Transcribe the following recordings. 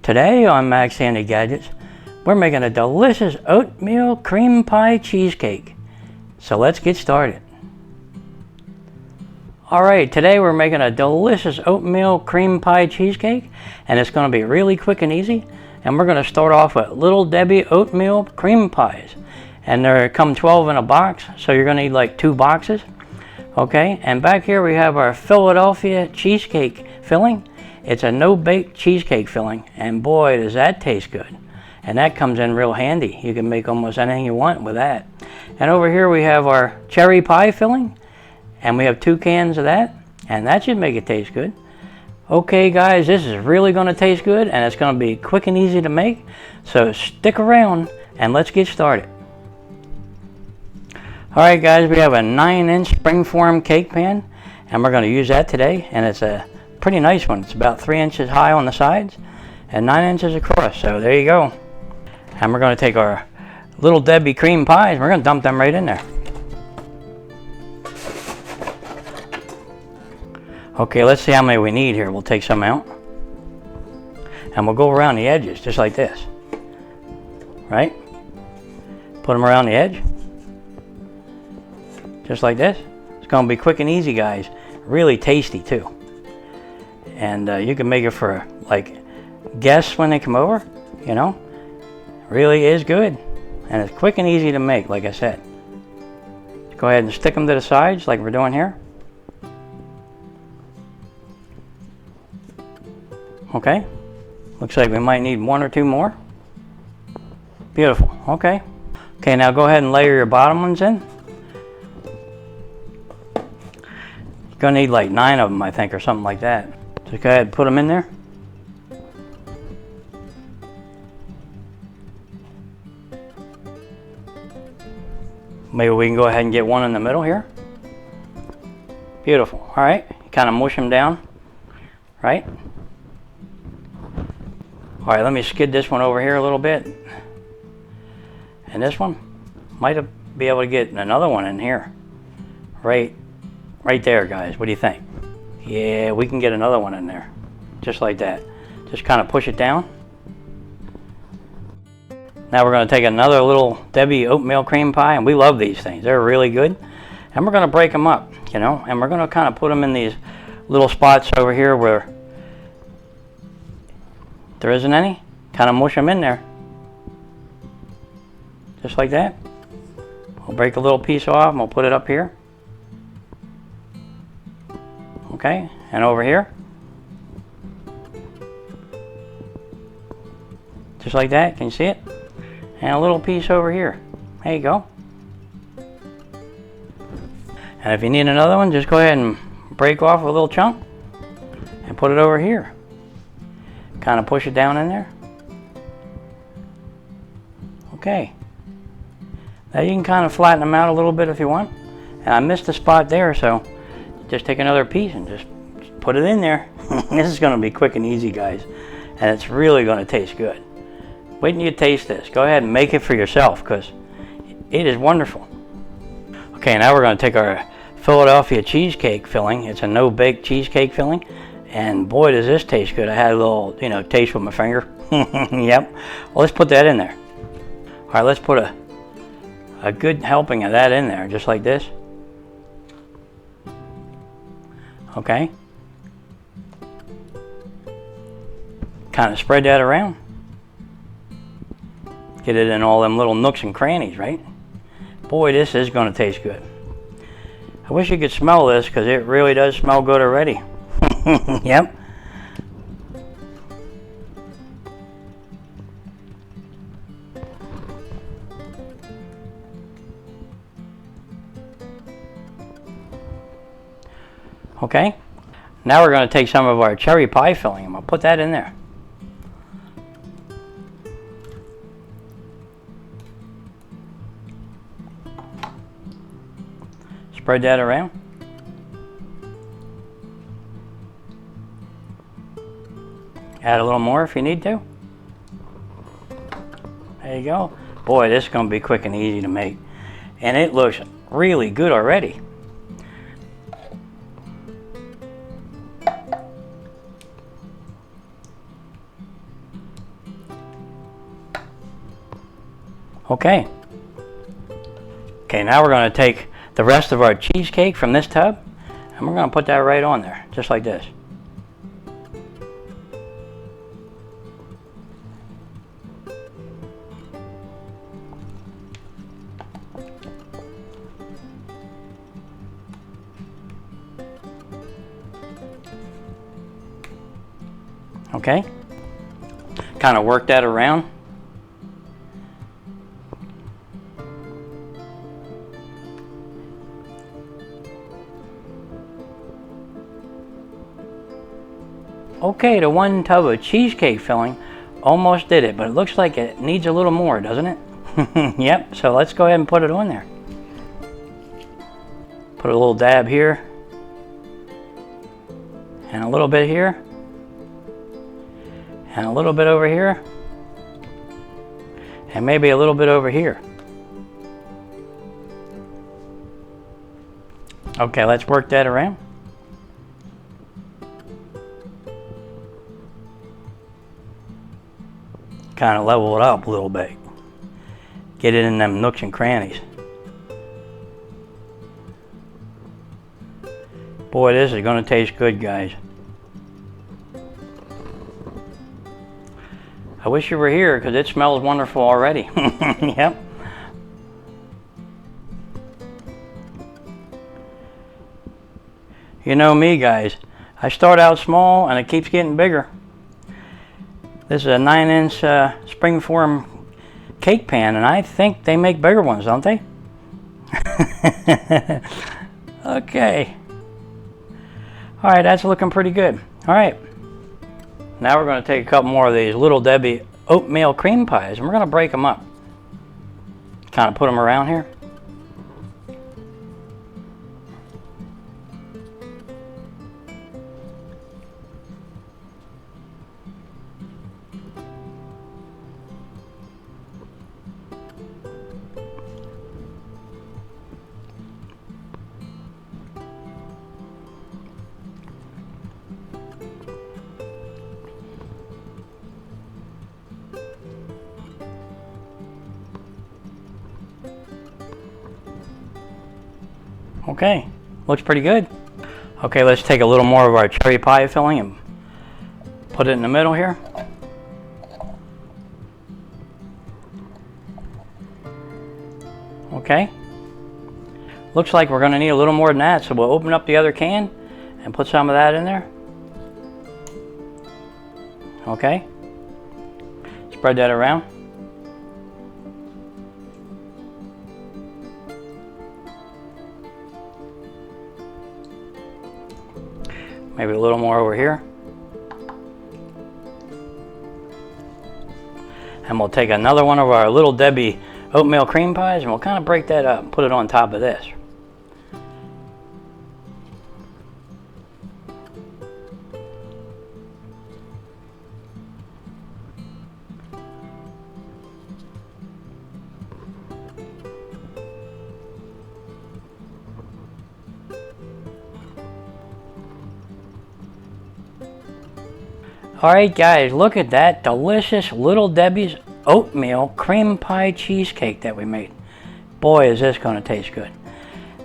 Today on Max Handy Gadgets, we're making a delicious oatmeal cream pie cheesecake. So let's get started. Alright, today we're making a delicious oatmeal cream pie cheesecake, and it's going to be really quick and easy. And we're going to start off with Little Debbie oatmeal cream pies. And they come 12 in a box, so you're going to need like 2 boxes. Okay, and back here we have our Philadelphia cheesecake filling. It's a no-bake cheesecake filling, and boy does that taste good. And that comes in real handy. You can make almost anything you want with that. And over here we have our cherry pie filling, and we have 2 cans of that, and that should make it taste good. Okay guys, this is really going to taste good, and it's going to be quick and easy to make, so stick around and let's get started. Alright guys, we have a 9-inch springform cake pan, and we're going to use that today, and it's a pretty nice one. It's about 3 inches high on the sides and 9 inches across, so there you go. And we're going to take our Little Debbie cream pies, we're going to dump them right in there. Okay, let's see how many we need here. We'll take some out, and we'll go around the edges just like this, right? Put them around the edge just like this. It's going to be quick and easy guys, really tasty too. And you can make it for like guests when they come over, you know. Really is good, and it's quick and easy to make, like I said. Just go ahead and stick them to the sides like we're doing here. Okay, looks like we might need 1 or 2 more. Beautiful. Okay, now go ahead and layer your bottom ones in. You're gonna need like 9 of them, I think, or something like that. Just go ahead and put them in there. Maybe we can go ahead and get one in the middle here. Beautiful. All right, kind of mush them down, right? All right, let me skid this one over here a little bit. And this one might be able to get another one in here. Right there, guys. What do you think? Yeah, we can get another one in there. Just like that. Just kind of push it down. Now we're going to take another Little Debbie oatmeal cream pie, and we love these things. They're really good. And we're going to break them up, you know, and we're going to kind of put them in these little spots over here where there isn't any. Kind of mush them in there. Just like that. We'll break a little piece off and we'll put it up here. Okay, and over here. Just like that, can you see it? And a little piece over here. There you go. And if you need another one, just go ahead and break off a little chunk and put it over here. Kind of push it down in there. Okay. Now you can kind of flatten them out a little bit if you want. And I missed a spot there, so just take another piece and just put it in there. This is going to be quick and easy, guys. And it's really going to taste good. Wait till you taste this. Go ahead and make it for yourself, because it is wonderful. Okay, now we're going to take our Philadelphia cheesecake filling. It's a no-bake cheesecake filling. And boy, does this taste good. I had a little, you know, taste with my finger. Yep. Well, let's put that in there. All right, let's put a good helping of that in there, just like this. Okay. Kind of spread that around. Get it in all them little nooks and crannies, right? Boy, this is going to taste good. I wish you could smell this, because it really does smell good already. Yep. Okay. Now we're going to take some of our cherry pie filling and we'll put that in there. Spread that around. Add a little more if you need to. There you go. Boy, this is going to be quick and easy to make. And it looks really good already. Okay. Okay, now we're going to take the rest of our cheesecake from this tub and we're going to put that right on there, just like this. Okay, kind of work that around. Okay, the one tub of cheesecake filling almost did it, but it looks like it needs a little more, doesn't it? Yep, so let's go ahead and put it on there. Put a little dab here, and a little bit here, and a little bit over here, and maybe a little bit over here. Okay, let's work that around. Kind of level it up a little bit. Get it in them nooks and crannies. Boy, this is going to taste good, guys. I wish you were here because it smells wonderful already. Yep. You know me, guys. I start out small and it keeps getting bigger. This is a 9-inch springform cake pan, and I think they make bigger ones, don't they? Okay. All right, that's looking pretty good. All right. Now we're going to take a couple more of these Little Debbie oatmeal cream pies, and we're going to break them up. Kind of put them around here. Okay, looks pretty good. Okay, let's take a little more of our cherry pie filling and put it in the middle here. Okay, looks like we're going to need a little more than that, so we'll open up the other can and put some of that in there. Okay, spread that around. Maybe a little more over here. And we'll take another one of our Little Debbie oatmeal cream pies and we'll kind of break that up and put it on top of this. Alright guys, look at that delicious Little Debbie's oatmeal cream pie cheesecake that we made. Boy, is this going to taste good.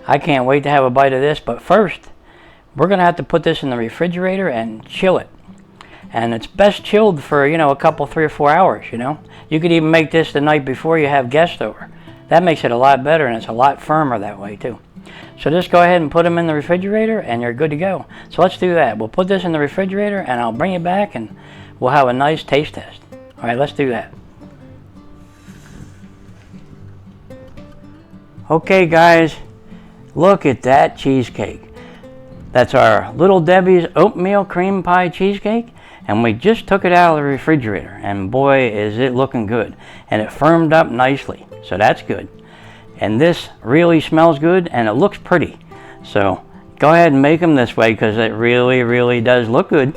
I can't wait to have a bite of this, but first, we're going to have to put this in the refrigerator and chill it. And it's best chilled for, you know, a couple, 3 or 4 hours, you know. You could even make this the night before you have guests over. That makes it a lot better and it's a lot firmer that way too. So just go ahead and put them in the refrigerator and you're good to go. So let's do that. We'll put this in the refrigerator and I'll bring it back and we'll have a nice taste test. All right, let's do that. Okay guys, look at that cheesecake. That's our Little Debbie's oatmeal cream pie cheesecake, and we just took it out of the refrigerator and boy is it looking good, and it firmed up nicely, so that's good. And this really smells good and it looks pretty, so go ahead and make them this way because it really does look good.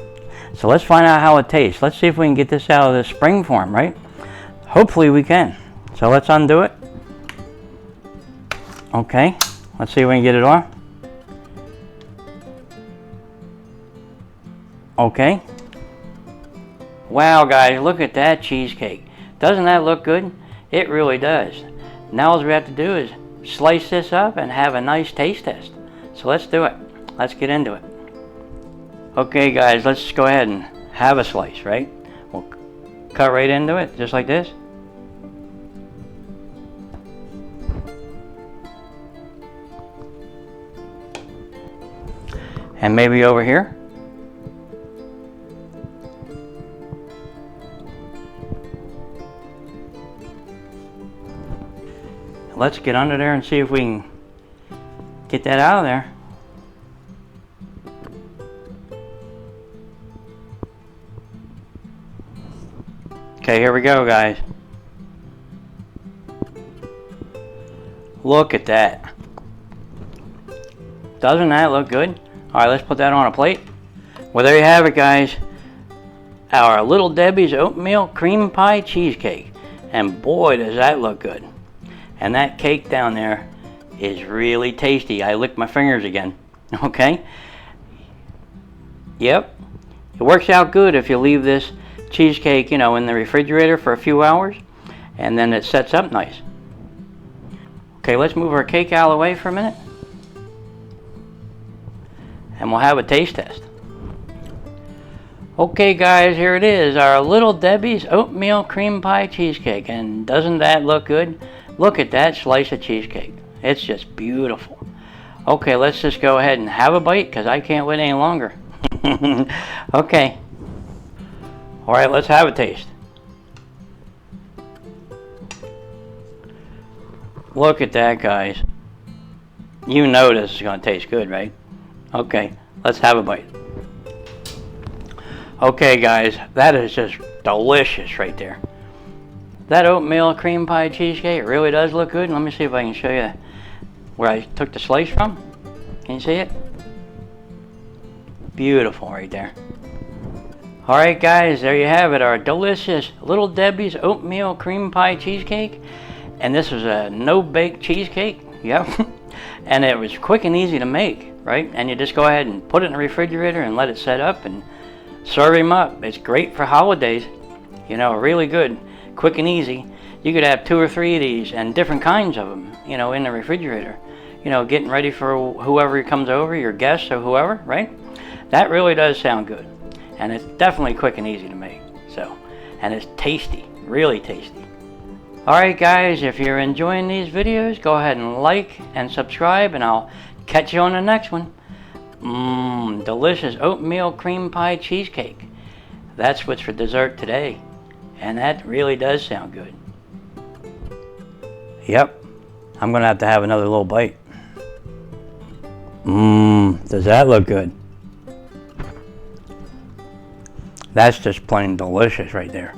So let's find out how it tastes. Let's see if we can get this out of the spring form, right? Hopefully we can. So let's undo it. Okay, let's see if we can get it on. Okay. Wow guys, look at that cheesecake. Doesn't that look good? It really does. Now all we have to do is slice this up and have a nice taste test. So let's do it. Let's get into it. Okay guys, let's go ahead and have a slice, right? We'll cut right into it, just like this. And maybe over here. Let's get under there and see if we can get that out of there. Okay, here we go, guys. Look at that. Doesn't that look good? All right, let's put that on a plate. Well, there you have it, guys. Our Little Debbie's Oatmeal Cream Pie Cheesecake. And boy, does that look good. And that cake down there is really tasty. I licked my fingers again. Okay? Yep. It works out good if you leave this cheesecake, in the refrigerator for a few hours. And then it sets up nice. Okay, let's move our cake out of the way for a minute. And we'll have a taste test. Okay guys, here it is, our Little Debbie's Oatmeal Cream Pie Cheesecake. And doesn't that look good? Look at that slice of cheesecake. It's just beautiful. Okay, let's just go ahead and have a bite because I can't wait any longer. Okay. All right, let's have a taste. Look at that, guys. You know this is going to taste good, right? Okay, let's have a bite. Okay, guys, that is just delicious right there. That oatmeal cream pie cheesecake really does look good. Let me see if I can show you where I took the slice from. Can you see it? Beautiful right there. Alright guys, there you have it, our delicious Little Debbie's Oatmeal Cream Pie Cheesecake. And this was a no-bake cheesecake. Yep. And it was quick and easy to make, right? And you just go ahead and put it in the refrigerator and let it set up and serve them up. It's great for holidays. Really good. Quick and easy. You could have 2 or 3 of these and different kinds of them, in the refrigerator. Getting ready for whoever comes over, your guests or whoever, right? That really does sound good. And it's definitely quick and easy to make. And it's tasty, really tasty. Alright guys, if you're enjoying these videos, go ahead and like and subscribe and I'll catch you on the next one. Delicious oatmeal cream pie cheesecake. That's what's for dessert today. And that really does sound good. Yep. I'm going to have another little bite. Does that look good? That's just plain delicious right there.